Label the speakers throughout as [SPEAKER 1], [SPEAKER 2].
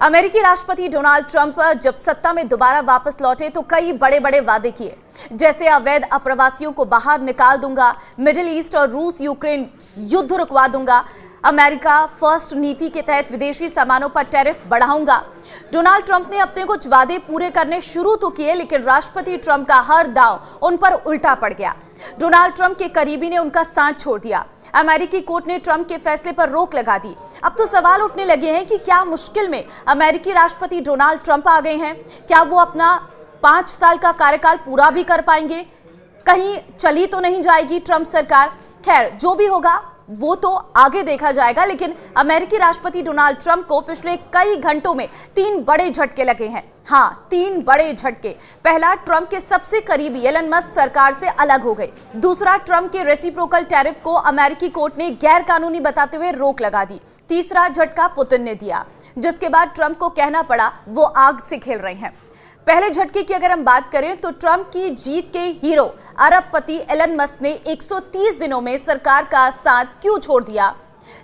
[SPEAKER 1] अमेरिकी राष्ट्रपति Donald Trump जब सत्ता में दोबारा वापस लौटे तो कई बड़े बड़े वादे किए, जैसे अवैध अप्रवासियों को बाहर निकाल दूंगा, मिडिल ईस्ट और रूस यूक्रेन युद्ध रुकवा दूंगा, अमेरिका फर्स्ट नीति के तहत विदेशी सामानों पर टैरिफ बढ़ाऊंगा। डोनाल्ड ट्रंप ने अपने कुछ वादे पूरे करने शुरू तो किए, लेकिन राष्ट्रपति ट्रंप का हर दांव उन पर उल्टा पड़ गया। डोनाल्ड ट्रंप के करीबी ने उनका साथ छोड़ दिया। अमेरिकी कोर्ट ने ट्रंप के फैसले पर रोक लगा दी। अब तो सवाल उठने लगे हैं कि क्या मुश्किल में अमेरिकी राष्ट्रपति डोनाल्ड ट्रंप आ गए हैं? क्या वो अपना 5 साल का कार्यकाल पूरा भी कर पाएंगे? कहीं चली तो नहीं जाएगी ट्रंप सरकार? खैर, जो भी होगा वो तो आगे देखा जाएगा, लेकिन अमेरिकी राष्ट्रपति डोनाल्ड ट्रंप को पिछले कई घंटों में 3 बड़े झटके लगे हैं। हाँ, 3 बड़े झटके। पहला, ट्रंप के सबसे करीबी एलन मस्क सरकार से अलग हो गए। दूसरा, ट्रंप के रेसिप्रोकल टैरिफ को अमेरिकी कोर्ट ने गैर कानूनी बताते हुए रोक लगा दी। तीसरा झटका पुतिन ने दिया, जिसके बाद ट्रंप को कहना पड़ा वो आग से खेल रहे हैं। पहले झटके की अगर हम बात करें तो ट्रंप की जीत के हीरो अरबपति एलन मस्क ने 130 दिनों में सरकार का साथ क्यों छोड़ दिया?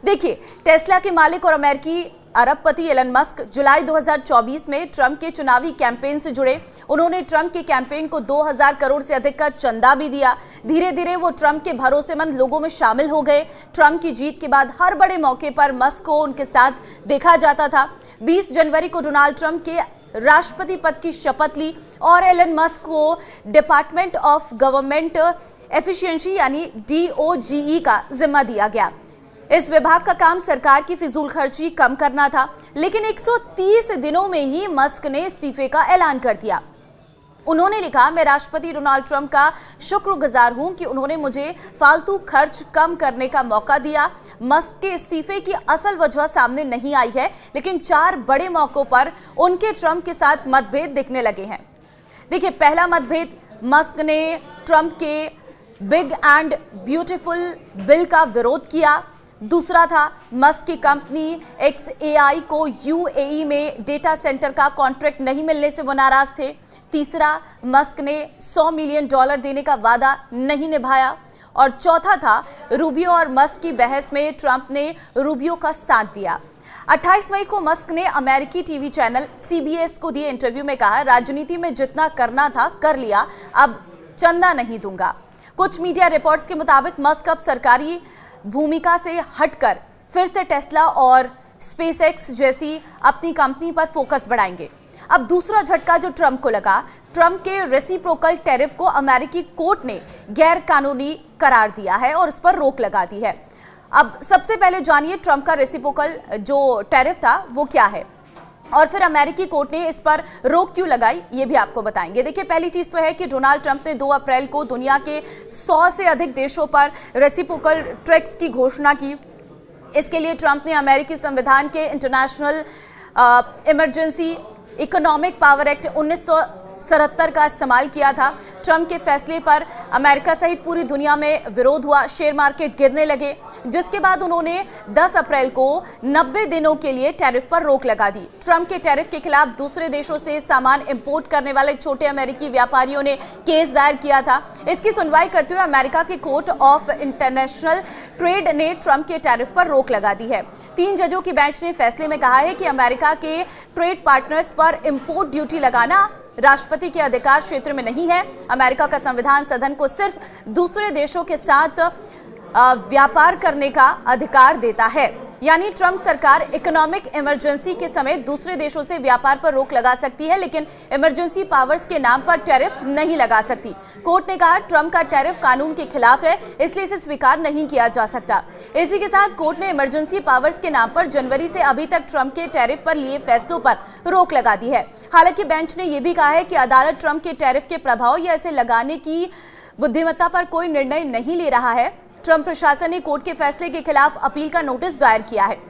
[SPEAKER 1] देखिए, टेस्ला के मालिक और अमेरिकी अरबपति एलन मस्क जुलाई 2024 में ट्रंप के चुनावी कैंपेन से जुड़े। उन्होंने ट्रंप के कैंपेन को 2000 करोड़ से अधिक का चंदा भी दिया। धीरे धीरे वो ट्रंप के भरोसेमंद लोगों में शामिल हो गए। ट्रंप की जीत के बाद हर बड़े मौके पर मस्क को उनके साथ देखा जाता था। 20 जनवरी को डोनाल्ड ट्रंप के राष्ट्रपति पद की शपथ ली और एलन मस्क को डिपार्टमेंट ऑफ गवर्नमेंट एफिशिएंसी यानी DOGE का जिम्मा दिया गया। इस विभाग का काम सरकार की फिजूल खर्ची कम करना था, लेकिन 130 दिनों में ही मस्क ने इस्तीफे का ऐलान कर दिया। उन्होंने लिखा, मैं राष्ट्रपति डोनाल्ड ट्रंप का शुक्रगुजार हूं कि उन्होंने मुझे फालतू खर्च कम करने का मौका दिया। मस्क के इस्तीफे की असल वजह सामने नहीं आई है, लेकिन 4 बड़े मौकों पर उनके ट्रंप के साथ मतभेद दिखने लगे हैं। देखिए, पहला मतभेद, मस्क ने ट्रंप के बिग एंड ब्यूटीफुल बिल का विरोध किया। दूसरा था, मस्क की कंपनी XAI को UAE में डेटा सेंटर का कॉन्ट्रैक्ट नहीं मिलने से वो नाराज थे। तीसरा, मस्क ने $100 मिलियन देने का वादा नहीं निभाया। और चौथा था, रूबियो और मस्क की बहस में ट्रंप ने रूबियो का साथ दिया। 28 मई को मस्क ने अमेरिकी टीवी चैनल CBS को दिए इंटरव्यू में कहा, राजनीति में जितना करना था कर लिया, अब चंदा नहीं दूंगा। कुछ मीडिया रिपोर्ट्स के मुताबिक मस्क अब सरकारी भूमिका से हटकर फिर से टेस्ला और SpaceX जैसी अपनी कंपनी पर फोकस बढ़ाएंगे। अब दूसरा झटका जो ट्रंप को लगा, ट्रंप के रेसिप्रोकल टैरिफ को अमेरिकी कोर्ट ने गैर कानूनी करार दिया है और इस पर रोक लगा दी है। अब सबसे पहले जानिए ट्रंप का रेसिप्रोकल जो टैरिफ था वो क्या है और फिर अमेरिकी कोर्ट ने इस पर रोक क्यों लगाई, ये भी आपको बताएंगे। देखिए, पहली चीज तो है कि डोनाल्ड ट्रंप ने 2 अप्रैल को दुनिया के 100 से अधिक देशों पर रेसिप्रोकल टैरिफ की घोषणा की। इसके लिए ट्रंप ने अमेरिकी संविधान के international emergency economic power act 1977 का इस्तेमाल किया था। ट्रंप के फैसले पर अमेरिका सहित पूरी दुनिया में विरोध हुआ, शेयर मार्केट गिरने लगे, जिसके बाद उन्होंने 10 अप्रैल को 90 दिनों के लिए टैरिफ पर रोक लगा दी। ट्रंप के टैरिफ के खिलाफ दूसरे देशों से सामान इंपोर्ट करने वाले छोटे अमेरिकी व्यापारियों ने केस दायर किया था। इसकी सुनवाई करते हुए अमेरिका के कोर्ट ऑफ इंटरनेशनल ट्रेड ने ट्रंप के टैरिफ पर रोक लगा दी है। 3 जजों की बेंच ने फैसले में कहा है कि अमेरिका के ट्रेड पार्टनर्स पर इंपोर्ट ड्यूटी लगाना राष्ट्रपति के अधिकार क्षेत्र में नहीं है। अमेरिका का संविधान सदन को सिर्फ दूसरे देशों के साथ व्यापार करने का अधिकार देता है, यानी ट्रंप सरकार इकोनॉमिक इमरजेंसी के समय दूसरे देशों से व्यापार पर रोक लगा सकती है, लेकिन इमरजेंसी पावर्स के नाम पर टैरिफ नहीं लगा सकती। कोर्ट ने कहा, ट्रंप का टैरिफ कानून के खिलाफ है, इसलिए इसे स्वीकार नहीं किया जा सकता। इसी के साथ कोर्ट ने इमरजेंसी पावर्स के नाम पर जनवरी से अभी तक ट्रंप के टैरिफ पर लिए फैसलों पर रोक लगा दी है। हालांकि बेंच ने यह भी कहा है कि अदालत ट्रंप के टैरिफ के प्रभाव या इसे लगाने की बुद्धिमत्ता पर कोई निर्णय नहीं ले रहा है। ट्रंप प्रशासन ने कोर्ट के फैसले के खिलाफ अपील का नोटिस दायर किया है।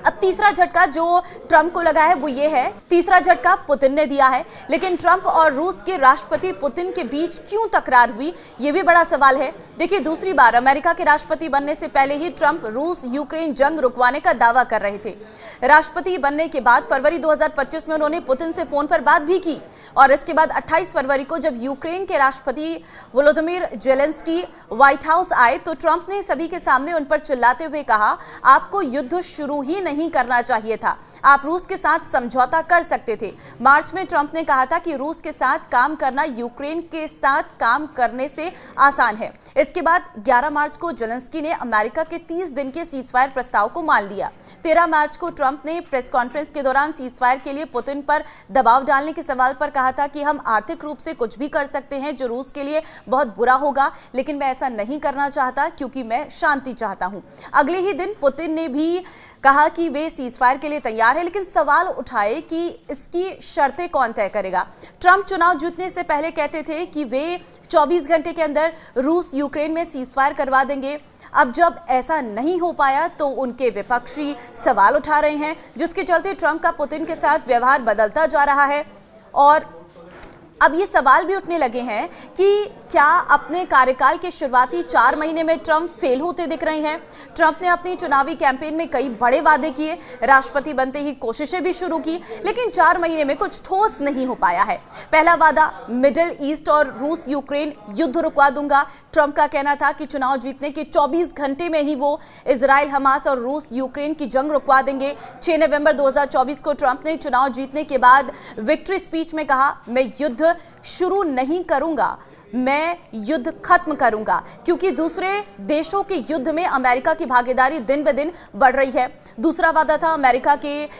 [SPEAKER 1] अब तीसरा झटका जो ट्रंप को लगा है वो ये है, तीसरा झटका पुतिन ने दिया है। लेकिन ट्रंप और रूस के राष्ट्रपति पुतिन के बीच क्यों तकरार हुई, ये भी बड़ा सवाल है। देखिए, दूसरी बार अमेरिका के राष्ट्रपति बनने से पहले ही ट्रंप रूस यूक्रेन जंग रुकवाने का दावा कर रहे थे। राष्ट्रपति बनने के बाद फरवरी 2025 में उन्होंने पुतिन से फोन पर बात भी की और इसके बाद 28 फरवरी को जब यूक्रेन के राष्ट्रपति वोलोदिमीर जेलेंस्की व्हाइट हाउस आए तो ट्रंप ने सभी के सामने उन पर चिल्लाते हुए कहा, आपको युद्ध शुरू ही नहीं करना चाहिए था। आप रूस के साथ समझौता कर सकते थे। मार्च में ट्रंप ने कहा था कि रूस के साथ काम करना यूक्रेन के साथ काम करने से आसान है। इसके बाद 11 मार्च को जेलेंस्की ने अमेरिका के 30 दिन के सीजफायर प्रस्ताव को मान लिया। 13 मार्च को ट्रंप ने प्रेस कॉन्फ्रेंस के दौरान सीजफायर के लिए पुतिन पर दबाव डालने के सवाल पर कहा था कि हम आर्थिक रूप से कुछ भी कर सकते हैं जो रूस के लिए बहुत बुरा होगा, लेकिन मैं ऐसा नहीं करना चाहता क्योंकि मैं शांति चाहता हूं। अगले ही दिन पुतिन ने भी कहा कि वे सीजफायर के लिए तैयार है, लेकिन सवाल उठाए कि इसकी शर्तें कौन तय करेगा। ट्रंप चुनाव जीतने से पहले कहते थे कि वे 24 घंटे के अंदर रूस यूक्रेन में सीजफायर करवा देंगे। अब जब ऐसा नहीं हो पाया तो उनके विपक्षी सवाल उठा रहे हैं, जिसके चलते ट्रंप का पुतिन के साथ व्यवहार बदलता जा रहा है। और अब ये सवाल भी उठने लगे हैं कि क्या अपने कार्यकाल के शुरुआती 4 महीने में ट्रंप फेल होते दिख रहे हैं। ट्रंप ने अपनी चुनावी कैंपेन में कई बड़े वादे किए, राष्ट्रपति बनते ही कोशिशें भी शुरू की, लेकिन 4 महीने में कुछ ठोस नहीं हो पाया है। पहला वादा, मिडिल ईस्ट और रूस यूक्रेन युद्ध रुकवा दूंगा। ट्रंप का कहना था कि चुनाव जीतने के 24 घंटे में ही वो इजराइल, हमास और रूस यूक्रेन की जंग रुकवा देंगे। 6 नवंबर 2024 को ट्रंप ने चुनाव जीतने के बाद विक्ट्री स्पीच में कहा, मैं युद्ध शुरू नहीं करूंगा, मैं युद्ध खत्म करूंगा, क्योंकि दूसरे देशों के युद्ध में अमेरिका की भागीदारी दिन ब दिन बढ़ रही है। दूसरा वादा था, अमेरिका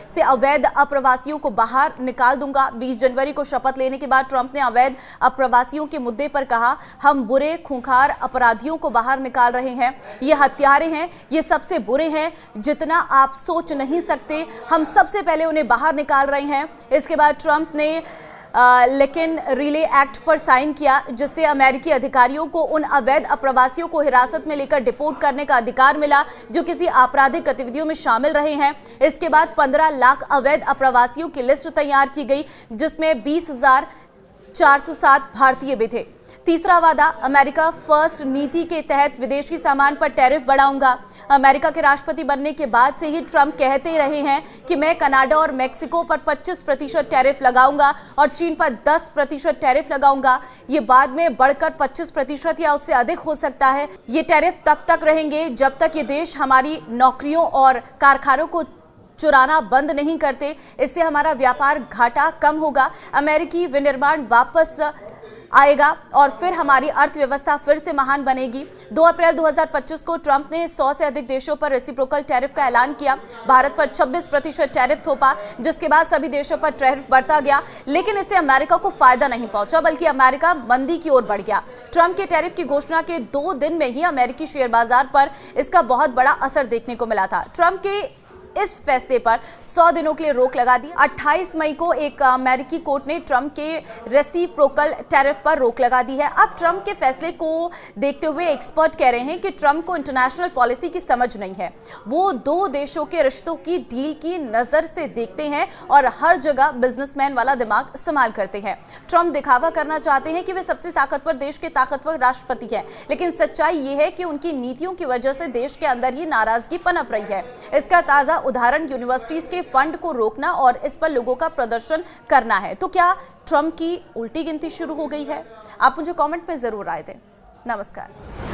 [SPEAKER 1] से अवैध अप्रवासियों को बाहर निकाल दूंगा। 20 जनवरी को शपथ लेने के बाद ट्रंप ने अवैध अप्रवासियों के मुद्दे पर कहा, हम बुरे खूंखार अपराधियों को बाहर निकाल रहे हैं, ये हत्यारे हैं, ये सबसे बुरे हैं जितना आप सोच नहीं सकते, हम सबसे पहले उन्हें बाहर निकाल रहे हैं। इसके बाद ट्रंप ने लेकिन रिले एक्ट पर साइन किया, जिससे अमेरिकी अधिकारियों को उन अवैध अप्रवासियों को हिरासत में लेकर डिपोर्ट करने का अधिकार मिला जो किसी आपराधिक गतिविधियों में शामिल रहे हैं। इसके बाद 15 लाख अवैध अप्रवासियों की लिस्ट तैयार की गई, जिसमें 20,407 भारतीय भी थे। तीसरा वादा, अमेरिका फर्स्ट नीति के तहत विदेशी सामान पर टैरिफ बढ़ाऊंगा। अमेरिका के राष्ट्रपति बनने के बाद से ही ट्रंप कहते रहे हैं कि मैं कनाडा और मेक्सिको पर 25% टैरिफ लगाऊंगा और चीन पर 10% टैरिफ लगाऊंगा। ये बाद में बढ़कर 25% या उससे अधिक हो सकता है। ये टैरिफ तब तक रहेंगे जब तक ये देश हमारी नौकरियों और कारखानों को चुराना बंद नहीं करते। इससे हमारा व्यापार घाटा कम होगा, अमेरिकी विनिर्माण वापस आएगा और फिर हमारी अर्थव्यवस्था फिर से महान बनेगी। 2 अप्रैल 2025 को ट्रंप ने 100 से अधिक देशों पर रेसिप्रोकल टैरिफ का ऐलान किया। भारत पर 26% टैरिफ थोपा, जिसके बाद सभी देशों पर टैरिफ बढ़ता गया, लेकिन इससे अमेरिका को फायदा नहीं पहुंचा, बल्कि अमेरिका मंदी की ओर बढ़ गया। ट्रंप के टैरिफ की घोषणा के 2 दिन में ही अमेरिकी शेयर बाजार पर इसका बहुत बड़ा असर देखने को मिला था। ट्रंप के इस फैसले पर 100 दिनों के लिए रोक लगा दी। 28 मई को एक अमेरिकी कोर्ट ने ट्रंप के रेसिप्रोकल टैरिफ पर रोक लगा दी है। अब ट्रंप के फैसले को देखते हुए एक्सपर्ट कह रहे हैं कि ट्रंप को इंटरनेशनल पॉलिसी की समझ नहीं है। वो 2 देशों के रिश्तों की डील की नजर से देखते हैं और हर जगह बिजनेसमैन वाला दिमाग इस्तेमाल करते हैं। ट्रंप दिखावा करना चाहते हैं कि वे सबसे ताकतवर देश के ताकतवर राष्ट्रपति हैं, लेकिन सच्चाई ये है कि उनकी नीतियों की वजह से देश के अंदर ये नाराजगी पनप रही है। इसका ताजा उदाहरण यूनिवर्सिटीज के फंड को रोकना और इस पर लोगों का प्रदर्शन करना है। तो क्या ट्रंप की उल्टी गिनती शुरू हो गई है? आप मुझे कमेंट में जरूर राय दें। नमस्कार।